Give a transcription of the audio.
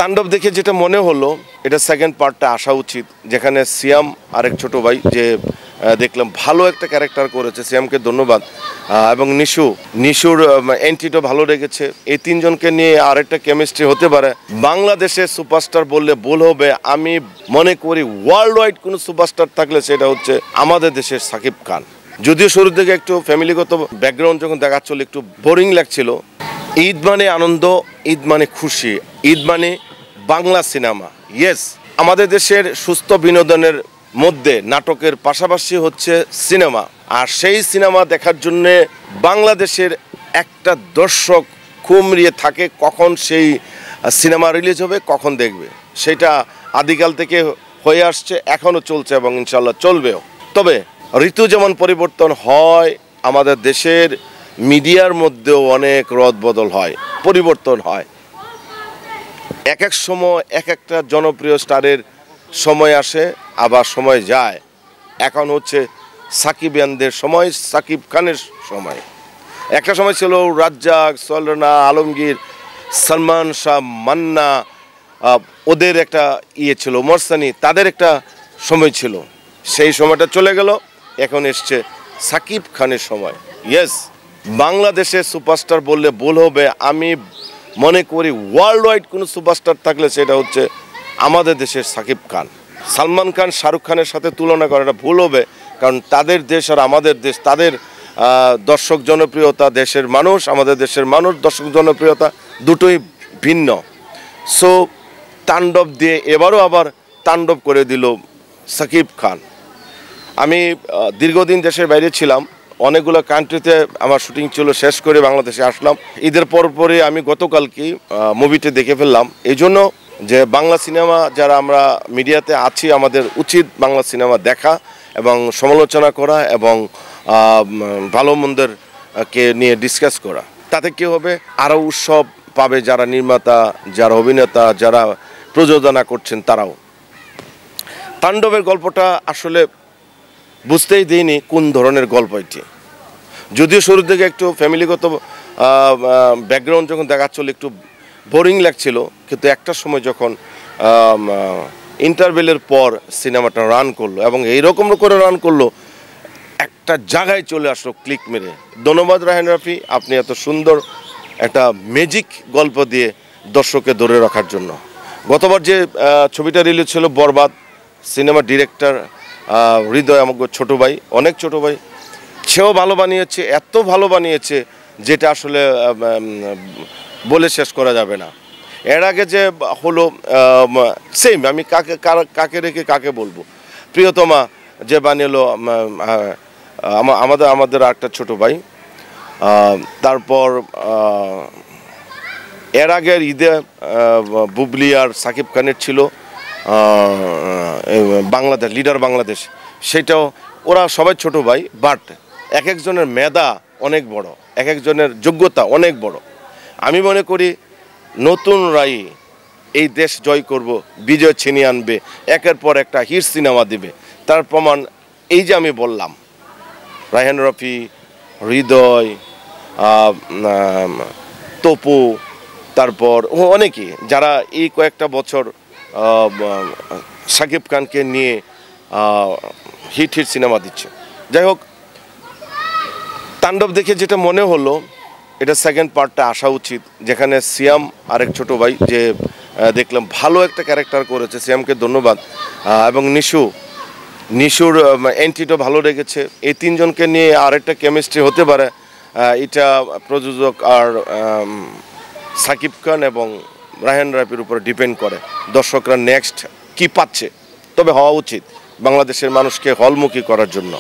তাণ্ডব দেখে যেটা মনে হলো এটা সেকেন্ড পার্টটা আসা উচিত, যেখানে সিয়াম আরেক ছোট ভাই যে দেখলাম ভালো একটা ক্যারেক্টার করেছে, সিয়ামকে ধন্যবাদ। এবং নিশুর এন্ট্রিটা ভালো রেখেছে। এই তিনজনকে নিয়ে আরেকটা কেমিস্ট্রি হতে পারে। বাংলাদেশের সুপারস্টার বললে ভুল হবে, আমি মনে করি ওয়ার্ল্ড ওয়াইড কোনো সুপারস্টার থাকলে সেটা হচ্ছে আমাদের দেশের সাকিব খান। যদিও শুরুর দিকে একটু ফ্যামিলিগত ব্যাকগ্রাউন্ড যখন দেখাচ্ছিল একটু বোরিং লাগছিল। ঈদ মানে আনন্দ, ঈদ মানে খুশি, ঈদ মানে বাংলা সিনেমা। ইয়েস, আমাদের দেশের সুস্থ বিনোদনের মধ্যে নাটকের পাশাপাশি হচ্ছে সিনেমা, আর সেই সিনেমা দেখার জন্যে বাংলাদেশের একটা দর্শক খুমরিয়ে থাকে কখন সেই সিনেমা রিলিজ হবে, কখন দেখবে। সেটা আদিকাল থেকে হয়ে আসছে, এখনও চলছে এবং ইনশাল্লাহ চলবেও। তবে ঋতু যেমন পরিবর্তন হয়, আমাদের দেশের মিডিয়ার মধ্যেও অনেক রদবদল হয়, পরিবর্তন হয়। এক এক সময় এক একটা জনপ্রিয় স্টারের সময় আসে, আবার সময় যায়। এখন হচ্ছে সাকিবিয়ানদের সময়, সাকিব খানের সময়। একটা সময় ছিল রাজ্জাক, সলনা, আলমগীর, সলমান শাহ, মান্না, ওদের একটা ছিল, মোরসানি, তাদের একটা সময় ছিল। সেই সময়টা চলে গেল, এখন এসছে সাকিব খানের সময়। ইয়েস, বাংলাদেশের সুপারস্টার বললে ভুল হবে, আমি মনে করি ওয়ার্ল্ড ওয়াইড কোনো সুপারস্টার থাকলে সেটা হচ্ছে আমাদের দেশের সাকিব খান। সালমান খান, শাহরুখ খানের সাথে তুলনা করাটা ভুল হবে, কারণ তাদের দেশ আর আমাদের দেশ, তাদের দর্শক জনপ্রিয়তা, দেশের মানুষ, আমাদের দেশের মানুষ, দর্শক জনপ্রিয়তা দুটোই ভিন্ন। সো তাণ্ডব দিয়ে এবারও আবার তাণ্ডব করে দিল সাকিব খান। আমি দীর্ঘদিন দেশের বাইরে ছিলাম, অনেকগুলো কান্ট্রিতে আমার শুটিং ছিল, শেষ করে বাংলাদেশে আসলাম। ঈদের পরপরই আমি গতকালকেই মুভিটি দেখে ফেললাম। এই জন্য যে বাংলা সিনেমা যারা আমরা মিডিয়াতে আছি, আমাদের উচিত বাংলা সিনেমা দেখা এবং সমালোচনা করা এবং ভালো মন্দের কে নিয়ে ডিসকাস করা। তাতে কী হবে, আরও উৎসব পাবে যারা নির্মাতা, যারা অভিনেতা, যারা প্রযোজনা করছেন তারাও। তাণ্ডবের গল্পটা আসলে বুঝতেই দিইনি কোন ধরনের গল্প এটি। যদিও শুরুর দিকে একটু ফ্যামিলিগত ব্যাকগ্রাউন্ড যখন দেখাচ্ছিল একটু বোরিং লাগছিল, কিন্তু একটা সময় যখন ইন্টারভেলের পর সিনেমাটা রান করলো এবং এইরকম করে রান করলো, একটা জায়গায় চলে আসলো ক্লিক মেরে। ধন্যবাদ রায়হান রাফি, আপনি এত সুন্দর একটা ম্যাজিক গল্প দিয়ে দর্শককে ধরে রাখার জন্য। গতবার যে ছবিটা রিলিজ ছিল বরবাদ, সিনেমা ডিরেক্টর হৃদয় আমাকে ছোটো ভাই, অনেক ছোটো ভাই, সেও ভালো বানিয়েছে, এত ভালো বানিয়েছে যেটা আসলে বলে শেষ করা যাবে না। এর আগে যে হলো সেম, আমি কাকে রেখে কাকে বলবো, প্রিয়তমা যে বানিয়েলো আমাদের একটা ছোটো ভাই। তারপর এর আগের ঈদে বুবলি আর সাকিব খানের ছিল বাংলাদেশ, লিডার বাংলাদেশ, সেটাও ওরা সবাই ছোট ভাই, বাট এক একজনের মেধা অনেক বড়, এক একজনের যোগ্যতা অনেক বড়। আমি মনে করি নতুনরাই এই দেশ জয় করব, বিজয় ছিনিয়ে আনবে, একের পর একটা হিট সিনেমা দিবে। তার প্রমাণ এই যে আমি বললাম, রায়হান রাফি, হৃদয়, তপু, তারপর অনেকেই যারা এই কয়েকটা বছর সাকিব খানকে নিয়ে হিট সিনেমা দিচ্ছে। যাই হোক, তাণ্ডব দেখে যেটা মনে হলো এটা সেকেন্ড পার্টটা আসা উচিত, যেখানে সিয়াম আরেক ছোট ভাই যে দেখলাম ভালো একটা ক্যারেক্টার করেছে, সিয়ামকে ধন্যবাদ। এবং নিশুর এন্ট্রিটা ভালো রেখেছে। এই তিনজনকে নিয়ে আরেকটা কেমিস্ট্রি হতে পারে। এটা প্রযোজক আর সাকিব খান এবং রায়হান রাফির উপরে ডিপেন্ড করে দর্শকরা নেক্সট কি পাচ্ছে। তবে হওয়া উচিত বাংলাদেশের মানুষকে হলমুখী করার জন্য।